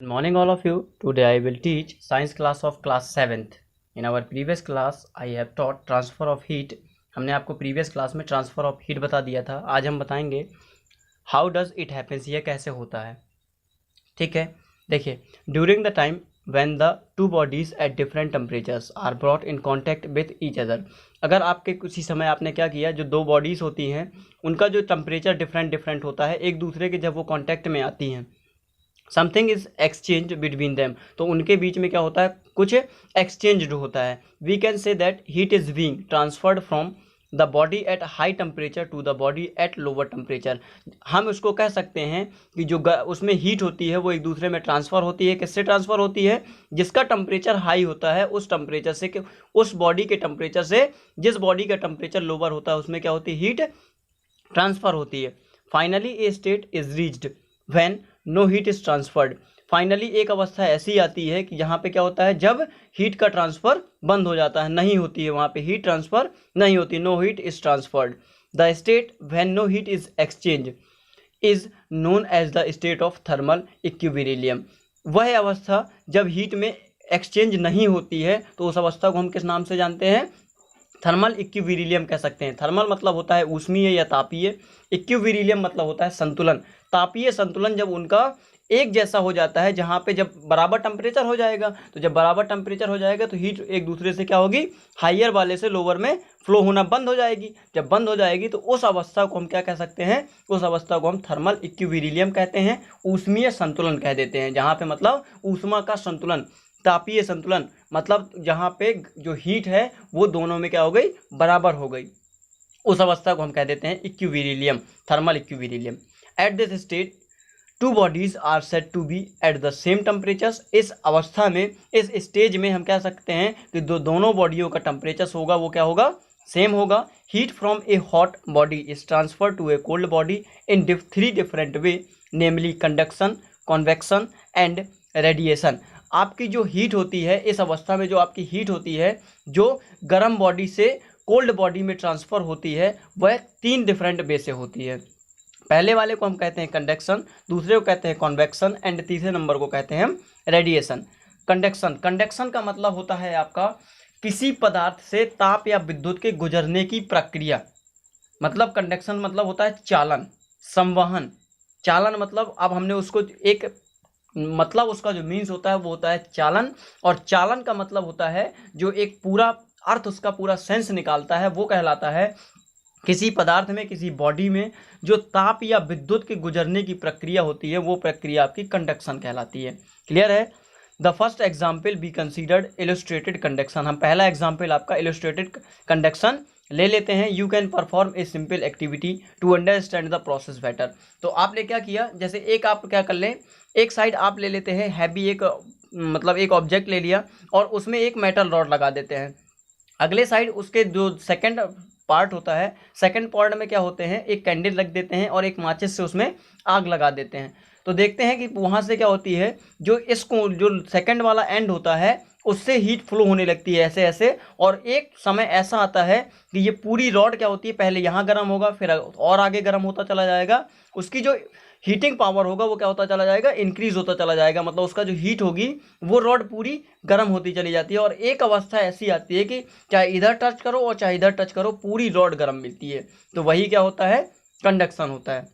Good morning all of you. Today I will teach science class of class 7th. In our previous class I have taught transfer of heat. हमने आपको previous class में transfer of heat बता दिया था. आज हम बताएंगे how does it happens, ये कैसे होता है. ठीक है, देखिए during the time when the two bodies at different temperatures are brought in contact with each other. अगर आपके किसी समय आपने क्या किया, जो दो बॉडीज़ होती हैं उनका जो टेम्परेचर डिफरेंट होता है, एक दूसरे के जब वो कॉन्टैक्ट में आती हैं, something is exchange between them, तो उनके बीच में क्या होता है, कुछ एक्सचेंज होता है. We can say that heat is being transferred from the body at high temperature to the body at lower temperature. हम उसको कह सकते हैं कि जो उसमें हीट होती है वो एक दूसरे में ट्रांसफ़र होती है. किससे ट्रांसफ़र होती है? जिसका टेम्परेचर हाई होता है उस टेम्परेचर से, उस बॉडी के टेम्परेचर से जिस बॉडी का टेम्परेचर लोअर होता है उसमें क्या होती है, हीट ट्रांसफ़र होती है. Finally a state is reached when no heat is transferred. Finally एक अवस्था ऐसी आती है कि जहाँ पे क्या होता है, जब हीट का ट्रांसफ़र बंद हो जाता है, नहीं होती है, वहाँ पे हीट ट्रांसफ़र नहीं होती, no heat is transferred. The state when no heat is exchange is known as the state of thermal equilibrium. वह अवस्था जब हीट में एक्सचेंज नहीं होती है तो उस अवस्था को हम किस नाम से जानते हैं? थर्मल इक्विलिब्रियम कह सकते हैं. थर्मल मतलब होता है ऊष्मीय या तापीय, इक्विलिब्रियम मतलब होता है संतुलन. तापीय संतुलन जब उनका एक जैसा हो जाता है, जहाँ पे जब बराबर टेम्परेचर हो जाएगा, तो जब बराबर टेम्परेचर हो जाएगा तो हीट एक दूसरे से क्या होगी, हाइयर वाले से लोअर में फ्लो होना बंद हो जाएगी. जब बंद हो जाएगी तो उस अवस्था को हम क्या कह सकते हैं? उस अवस्था को हम थर्मल इक्विलिब्रियम कहते हैं, ऊष्मीय संतुलन कह देते हैं. जहाँ पे मतलब ऊष्मा का संतुलन, तापीय संतुलन मतलब जहाँ पे जो हीट है वो दोनों में क्या हो गई, बराबर हो गई, उस अवस्था को हम कह देते हैं equilibrium, thermal equilibrium. At this state two bodies are said to be at the same temperatures. इस अवस्था में, इस स्टेज में हम कह सकते हैं कि दोनों बॉडियों का टेम्परेचर होगा वो क्या होगा, सेम होगा. Heat from a hot body is transfer to a cold body in three different way, namely conduction, convection and radiation. आपकी जो हीट होती है, इस अवस्था में जो आपकी हीट होती है, जो गर्म बॉडी से कोल्ड बॉडी में ट्रांसफ़र होती है, वह तीन डिफरेंट वे से होती है. पहले वाले को हम कहते हैं कंडक्शन, दूसरे को कहते हैं कॉन्वेक्शन एंड तीसरे नंबर को कहते हैं हम रेडिएशन. कंडक्शन का मतलब होता है आपका किसी पदार्थ से ताप या विद्युत के गुजरने की प्रक्रिया. मतलब कंडक्शन मतलब होता है चालन, संवहन. चालन मतलब अब हमने उसको एक मतलब उसका जो मीन्स होता है वो होता है चालन, और चालन का मतलब होता है जो एक पूरा अर्थ, उसका पूरा सेंस निकालता है, वो कहलाता है किसी पदार्थ में, किसी बॉडी में जो ताप या विद्युत के गुजरने की प्रक्रिया होती है, वो प्रक्रिया आपकी कंडक्शन कहलाती है. क्लियर है? The first example be considered illustrated conduction. हम पहला एग्जाम्पल आपका इलस्ट्रेटेड कंडक्शन ले लेते हैं. You can perform a simple activity to understand the process better. तो आपने क्या किया, जैसे एक आप क्या कर लें, एक साइड आप ले लेते हैं हैवी, एक मतलब एक ऑब्जेक्ट ले लिया और उसमें एक मेटल रॉड लगा देते हैं. अगले साइड उसके जो सेकंड पार्ट होता है, सेकंड पार्ट में क्या होते हैं, एक कैंडल रख देते हैं और एक माचिस से उसमें आग लगा देते हैं. तो देखते हैं कि वहाँ से क्या होती है, जो इसको जो सेकंड वाला एंड होता है उससे हीट फ्लो होने लगती है ऐसे ऐसे, और एक समय ऐसा आता है कि ये पूरी रॉड क्या होती है, पहले यहाँ गर्म होगा, फिर और आगे गर्म होता चला जाएगा. उसकी जो हीटिंग पावर होगा वो क्या होता चला जाएगा, इंक्रीज होता चला जाएगा. मतलब उसका जो हीट होगी वो रॉड पूरी गर्म होती चली जाती है, और एक अवस्था ऐसी आती है कि चाहे इधर टच करो और चाहे इधर टच करो, पूरी रॉड गर्म मिलती है. तो वही क्या होता है, कंडक्शन होता है.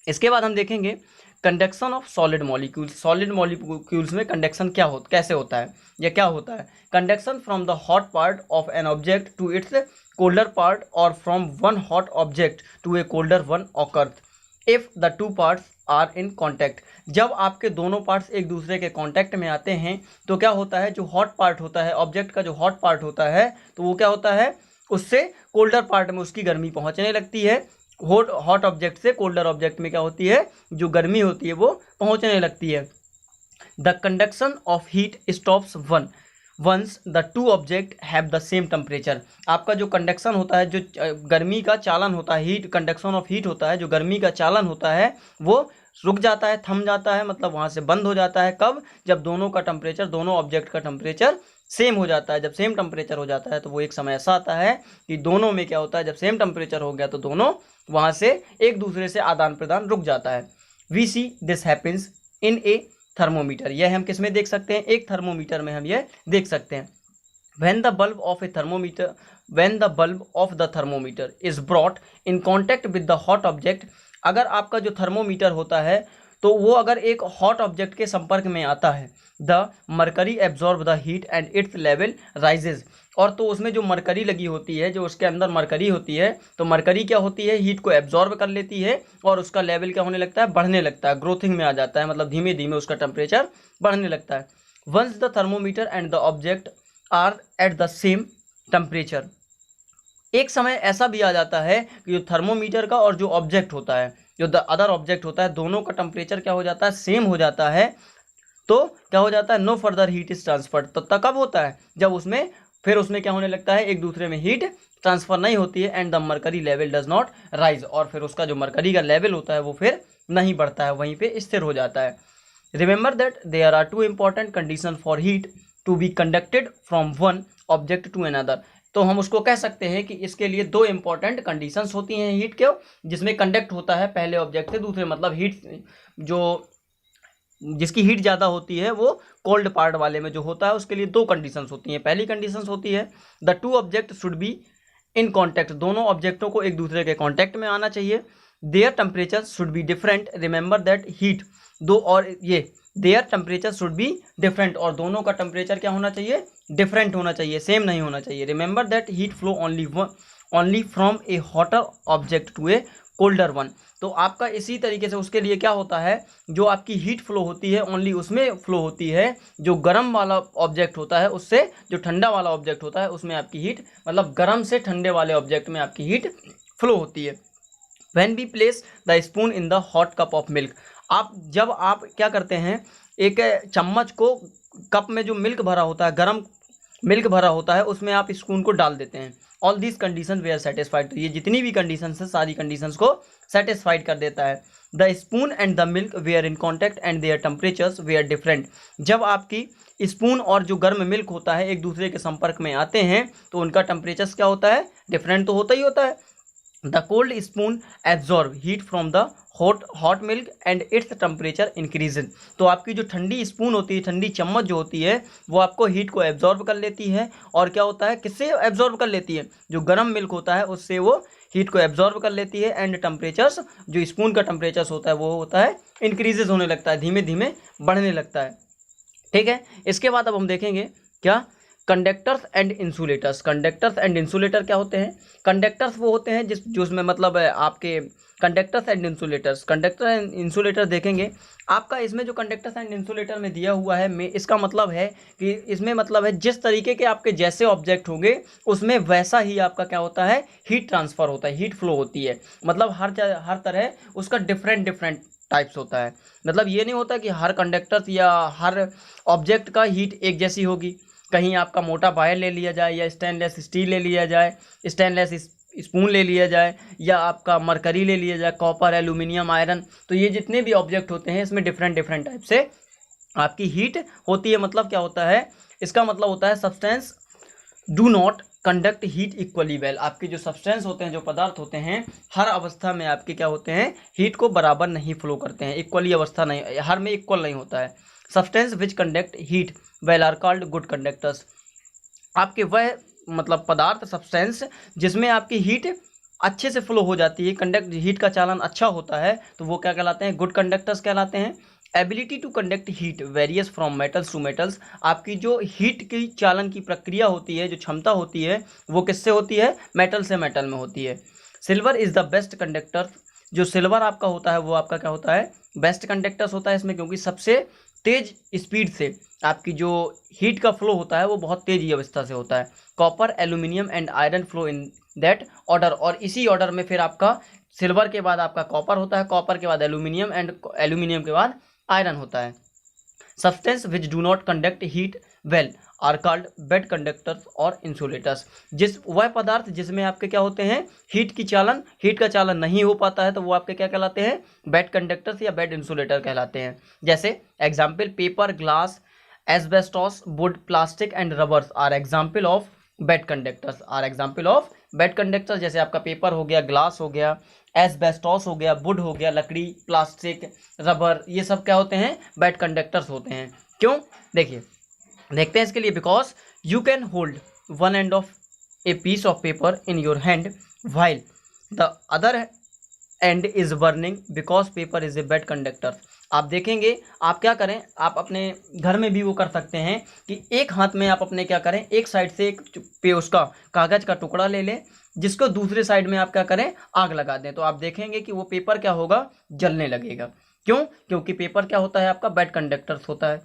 इसके बाद हम देखेंगे conduction of solid molecules. Solid molecules में कंडक्शन कैसे होता है या क्या होता है? Conduction from the hot part of an object to its colder part और from one hot object to a colder one occurs if the two parts are in contact. जब आपके दोनों पार्ट्स एक दूसरे के कॉन्टैक्ट में आते हैं तो क्या होता है, जो हॉट पार्ट होता है, ऑब्जेक्ट का जो हॉट पार्ट होता है, तो वो क्या होता है, उससे कोल्डर पार्ट में उसकी गर्मी पहुंचने लगती है. हॉट ऑब्जेक्ट से कोल्डर ऑब्जेक्ट में क्या होती है, जो गर्मी होती है वो पहुंचने लगती है. The conduction of heat stops once the two object have the same temperature. आपका जो कंडक्शन होता है, जो गर्मी का चालन होता है, हीट कंडक्शन ऑफ हीट होता है, जो गर्मी का चालन होता है वो रुक जाता है, थम जाता है, मतलब वहाँ से बंद हो जाता है. कब? जब दोनों का टेम्परेचर, दोनों ऑब्जेक्ट का टेम्परेचर सेम हो जाता है. जब सेम टेम्परेचर हो जाता है तो वो एक समय ऐसा आता है कि दोनों में क्या होता है, जब सेम टेम्परेचर हो गया तो दोनों वहाँ से एक दूसरे से आदान प्रदान रुक जाता है. We see this happens in a thermometer, यह हम किस में देख सकते हैं, एक थर्मोमीटर में हम ये देख सकते हैं। When the bulb of a thermometer, when the bulb of the thermometer is brought in contact with the hot object, अगर आपका जो थर्मोमीटर होता है तो वो अगर एक हॉट ऑब्जेक्ट के संपर्क में आता है, the mercury absorb the heat and it's level rises, और तो उसमें जो मरकरी लगी होती है, जो उसके अंदर मरकरी होती है, तो मरकरी क्या होती है, हीट को एब्जॉर्ब कर लेती है और उसका लेवल क्या होने लगता है, बढ़ने लगता है, ग्रोथिंग में आ जाता है, मतलब धीमे धीमे उसका टेम्परेचर बढ़ने लगता है। Once the thermometer and the object are at the same temperature, एक समय ऐसा भी आ जाता है कि जो थर्मोमीटर का और जो ऑब्जेक्ट होता है, जो द अदर ऑब्जेक्ट होता है, दोनों का टेम्परेचर क्या हो जाता है, सेम हो जाता है, तो क्या हो जाता है, no further heat is transferred. तो तब कब होता है, जब उसमें फिर उसमें क्या होने लगता है, एक दूसरे में हीट ट्रांसफर नहीं होती है, and the mercury level does not rise, और फिर उसका जो मरकरी का लेवल होता है वो फिर नहीं बढ़ता है, वहीं पे स्थिर हो जाता है। Remember that there are two important condition for heat to be conducted from one object to another, तो हम उसको कह सकते हैं कि इसके लिए दो इंपॉर्टेंट कंडीशंस होती हैं हीट के, जिसमें कंडक्ट होता है पहले ऑब्जेक्ट से दूसरे, मतलब हीट जो जिसकी हीट ज़्यादा होती है वो कोल्ड पार्ट वाले में जो होता है, उसके लिए दो कंडीशंस होती हैं। पहली कंडीशंस होती है the two object should be in contact, दोनों ऑब्जेक्टों को एक दूसरे के कॉन्टैक्ट में आना चाहिए। Their temperature should be different, remember that heat, दो और ये their temperature should be different, और दोनों का टेम्परेचर क्या होना चाहिए, डिफरेंट होना चाहिए, सेम नहीं होना चाहिए। Remember that heat flow only from a hotter object to a colder one, तो आपका इसी तरीके से उसके लिए क्या होता है, जो आपकी हीट फ्लो होती है ओनली उसमें फ्लो होती है, जो गर्म वाला ऑब्जेक्ट होता है उससे जो ठंडा वाला ऑब्जेक्ट होता है उसमें आपकी हीट, मतलब गर्म से ठंडे वाले ऑब्जेक्ट में आपकी हीट फ्लो होती है। When we place the spoon in the hot cup of milk, जब आप क्या करते हैं, एक चम्मच को कप में जो मिल्क भरा होता है, गर्म मिल्क भरा होता है, उसमें आप स्पून को डाल देते हैं। All these condition they are satisfied, तो ये जितनी भी कंडीशन है सारी कंडीशंस को सेटिस्फाइड कर देता है। The spoon and the milk they are in contact and their temperatures they are different, जब आपकी स्पून और जो गर्म मिल्क होता है एक दूसरे के संपर्क में आते हैं तो उनका टेम्परेचर क्या होता है, डिफरेंट तो होता ही होता है। The cold spoon absorb heat from the hot milk and its temperature increases, तो आपकी जो ठंडी स्पून होती है, ठंडी चम्मच जो होती है, वो आपको हीट को एब्जॉर्ब कर लेती है, और क्या होता है, किससे एब्जॉर्ब कर लेती है, जो गर्म मिल्क होता है उससे वो हीट को एब्जॉर्ब कर लेती है, एंड टेम्परेचर्स जो स्पून का टेम्परेचर होता है वो होता है इंक्रीजेज होने लगता है, धीमे धीमे बढ़ने लगता है। ठीक है, इसके बाद अब हम देखेंगे क्या, conductors and insulators. Conductors and insulator क्या होते हैं, कंडक्टर्स वो होते हैं जो उसमें मतलब आपके conductors and insulators, conductor and insulator देखेंगे आपका, इसमें जो कंडक्टर्स एंड इंसुलेटर में दिया हुआ है में इसका मतलब है कि इसमें मतलब है जिस तरीके के आपके जैसे ऑब्जेक्ट होंगे उसमें वैसा ही आपका क्या होता है, हीट ट्रांसफर होता है, हीट फ्लो होती है, मतलब हर तरह उसका डिफरेंट टाइप्स होता है। मतलब ये नहीं होता कि हर कंडक्टर या हर ऑब्जेक्ट का हीट एक जैसी होगी, कहीं आपका मोटा वायर ले लिया जाए या स्टेनलेस स्टील ले लिया जाए, स्टेनलेस स्पून ले लिया जाए, या आपका मरकरी ले लिया जाए, कॉपर, एल्यूमिनियम, आयरन, तो ये जितने भी ऑब्जेक्ट होते हैं इसमें डिफरेंट टाइप से आपकी हीट होती है। मतलब क्या होता है, इसका मतलब होता है substance do not conduct heat equally well, आपके जो सब्सटेंस होते हैं, जो पदार्थ होते हैं, हर अवस्था में आपके क्या होते हैं, हीट को बराबर नहीं फ्लो करते हैं, इक्वली अवस्था नहीं, हर में इक्वल नहीं होता है। Substance which conduct heat well are called good conductors, आपके वह मतलब पदार्थ सब्सटेंस जिसमें आपकी हीट अच्छे से फ्लो हो जाती है, कंडक्ट हीट का चालन अच्छा होता है, तो वो क्या कहलाते हैं, गुड कंडक्टर्स कहलाते हैं। Ability to conduct heat varies from metals to metals, आपकी जो हीट की चालन की प्रक्रिया होती है, जो क्षमता होती है, वो किससे होती है, मेटल से मेटल में होती है। Silver is the best conductor, जो सिल्वर आपका होता है वो आपका क्या होता है, बेस्ट कंडक्टर्स होता है इसमें, क्योंकि सबसे तेज स्पीड से आपकी जो हीट का फ्लो होता है वो बहुत तेज अवस्था से होता है। Copper, aluminium and iron flow in that order, और इसी ऑर्डर में फिर आपका सिल्वर के बाद आपका कॉपर होता है, कॉपर के बाद एल्यूमिनियम, एंड एल्यूमिनियम के बाद आयरन होता है। Substance which do not conduct heat well are called bad conductors और इंसुलेटर्स, वह पदार्थ जिसमें आपके क्या होते हैं, हीट का चालन नहीं हो पाता है, तो वो आपके क्या कहलाते हैं, बैड कंडक्टर्स या बैड इंसुलेटर कहलाते हैं। जैसे example, paper, glass, asbestos, wood, plastic and rubbers are example of bad conductors, जैसे आपका पेपर हो गया, ग्लास हो गया, एस्बेस्टॉस हो गया, वुड हो गया, लकड़ी, प्लास्टिक, रबर, ये सब क्या होते हैं? बैड कंडक्टर्स होते हैं। क्यों? देखिए, देखते हैं इसके लिए। Because you can hold one end of a piece of paper in your hand while the other end is burning because paper is a bad conductor। आप देखेंगे, आप क्या करें, आप अपने घर में भी वो कर सकते हैं कि एक हाथ में आप अपने क्या करें, एक साइड से एक पे उसका कागज का टुकड़ा ले लें, जिसको दूसरे साइड में आप क्या करें, आग लगा दें। तो आप देखेंगे कि वो पेपर क्या होगा, जलने लगेगा। क्यों? क्योंकि पेपर क्या होता है आपका, बैड कंडक्टर्स होता है।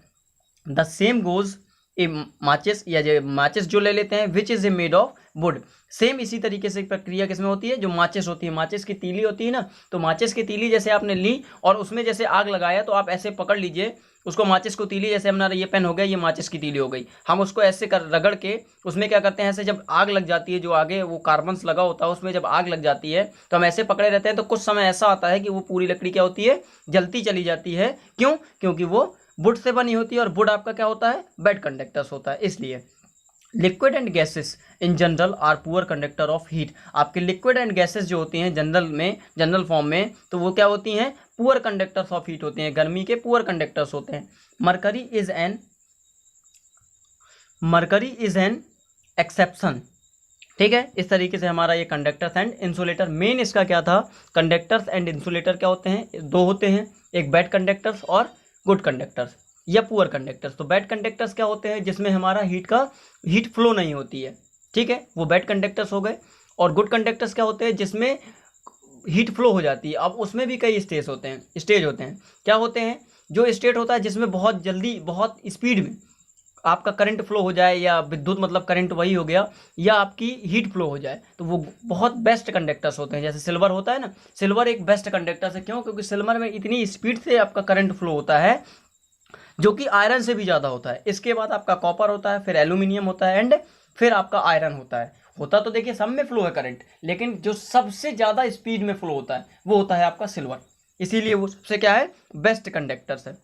द सेम गोज ए माचिस, या जो माचिस जो ले लेते हैं, which is a made of would. Same इसी तरीके से प्रक्रिया किसमें होती है, जो माचिस होती है, माचिस की तीली होती है ना, तो माचिस की तीली जैसे आपने ली और उसमें जैसे आग लगाया, तो आप ऐसे पकड़ लीजिए उसको, माचिस को तीली, जैसे हमारा ये पेन हो गया, ये माचिस की तीली हो गई, हम उसको ऐसे कर रगड़ के उसमें क्या करते हैं, ऐसे जब आग लग जाती है, जो आगे वो कार्बन्स लगा होता है उसमें जब आग लग जाती है, तो हम ऐसे पकड़े रहते हैं, तो कुछ समय ऐसा आता है कि वो पूरी लकड़ी क्या होती है, जलती चली जाती है। क्यों? क्योंकि वो वुड से बनी होती है, और वुड आपका क्या होता है, बैड कंडक्टर्स होता है। इसलिए liquid and gases in general R poor conductor of heat. आपके लिक्विड एंड गैसेस जो होती हैं जनरल फॉर्म में, तो वो क्या होती हैं, पुअर कंडक्टर्स ऑफ हीट होते हैं, गर्मी के पुअर कंडक्टर्स होते हैं। Mercury is an exception. ठीक है, इस तरीके से हमारा ये कंडक्टर्स एंड इंसुलेटर, मेन इसका क्या था, कंडक्टर्स एंड इंसुलेटर क्या होते हैं, दो होते हैं, एक बैड कंडक्टर्स और गुड कंडक्टर्स या पुअर कंडक्टर्स। तो बैड कंडक्टर्स क्या होते हैं, जिसमें हमारा हीट फ्लो नहीं होती है, ठीक है, वो बैड कंडक्टर्स हो गए। और गुड कंडक्टर्स क्या होते हैं, जिसमें हीट फ्लो हो जाती है। अब उसमें भी कई स्टेज होते हैं। क्या होते हैं, जो स्टेट होता है जिसमें बहुत जल्दी, बहुत स्पीड में आपका करंट फ्लो हो जाए, या विद्युत मतलब करंट वही हो गया, या आपकी हीट फ्लो हो जाए, तो वो बहुत बेस्ट कंडक्टर्स होते हैं। जैसे सिल्वर होता है ना, सिल्वर एक बेस्ट कंडक्टर है। क्यों? क्योंकि सिल्वर में इतनी स्पीड से आपका करंट फ्लो होता है, जो कि आयरन से भी ज़्यादा होता है। इसके बाद आपका कॉपर होता है, फिर एल्यूमिनियम होता है, एंड फिर आपका आयरन होता तो देखिए सब में फ्लो है करंट, लेकिन जो सबसे ज़्यादा स्पीड में फ्लो होता है वो होता है आपका सिल्वर। इसीलिए वो सबसे क्या है, बेस्ट कंडक्टर्स है।